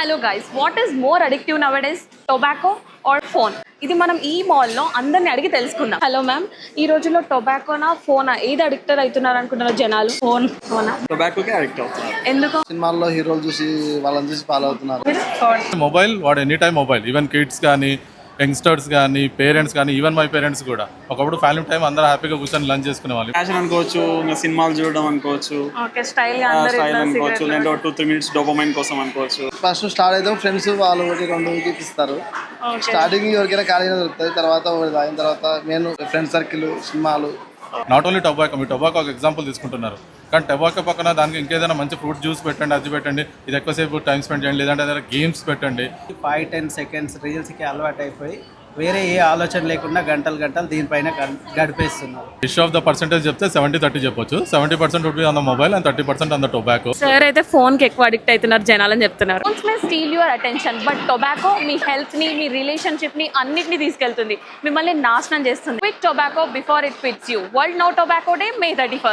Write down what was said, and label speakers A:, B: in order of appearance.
A: Hello guys, what is more addictive nowadays, tobacco or phone? ఇది మనం ఈ మాల్లో అందరిని అడిగి తెలుసుకుందాం. హలో మ్యామ్, ఈ రోజుల్లో టొబాకోనా ఫోనా ఏది అడిక్టెడ్ అవుతున్నారు అనుకుంటున్నారు జనాలు? ఫోనా?
B: టొబాకోకి అడిక్ట్ అవుతున్నారు.
A: ఎందుకు?
C: సినిమాల్లో హీరోలు చూసి వాళ్ళని చూసి ఫాలో అవుతున్నారు.
D: మొబైల్ వాడు any time mobile, even kids కానీ యంగ్స్టర్స్ కానీ పేరెంట్స్ కానీ, ఈవెన్ మై పేరెంట్స్ కూడా. ఒకప్పుడు ఫ్యామిలీ టైం అందరూ హ్యాపీగా కూర్చొని లంచ్ చేసుకునే వాళ్ళు.
B: ఫ్యాషన్ అనుకోవచ్చు, ఇంకా సినిమాలు చూడడం అనుకోవచ్చు,
A: ఓకే, స్టైల్
B: స్టైల్ అనుకోవచ్చు, లేదంటే 2-3 minutes డోపమైన్ కోసం అనుకోవచ్చు.
C: ఫస్ట్ స్టార్ట్ అయితే ఫ్రెండ్స్ వాళ్ళు ఒకటి రెండు ఇస్తారు. స్టార్టింగ్ ఎవరికైనా ఖాళీగా దొరుకుతుంది. తర్వాత ఒకటి తాగిన తర్వాత మెయిన్ ఫ్రెండ్ సర్కిల్, సినిమాలు.
D: Not only tobacco, me tobacco ఒక ఎగ్జాంపుల్ తీసుకుంటున్నారు, కానీ టొబాకో పక్కన దానికి ఇంకేదైనా మంచి ఫ్రూట్ జ్యూస్ పెట్టండి, అది పెట్టండి, ఇది ఎక్కువసేపు టైం స్పెండ్ చేయండి, లేదంటే ఏదైనా గేమ్స్ పెట్టండి.
E: 5-10 seconds రీల్స్కి అలవాటు అయిపోయి వేరే ఏ ఆలోచన లేకుండా గంటలు దీనిపైన గడిపేస్తున్నారు.
D: రిష్ ఆఫ్ ద పర్సెంటేజ్ చెప్తే 70-30 చెప్పొచ్చు. 70% would be on the mobile and 30% on the tobacco.
A: Sir అయితే ఫోన్ కి ఎక్కువ అడిక్ట్ అవుతున్నారు జనాలని చెప్తున్నారు. Phones may steal your attention, but tobacco మీ హెల్త్ ని, మీ రిలేషన్షిప్ ని అన్నిటిని తీసుకెళ్తుంది, మిమ్మల్ని నాశనం చేస్తుంది. Quit tobacco before it quits you. World no tobacco day, May 31st.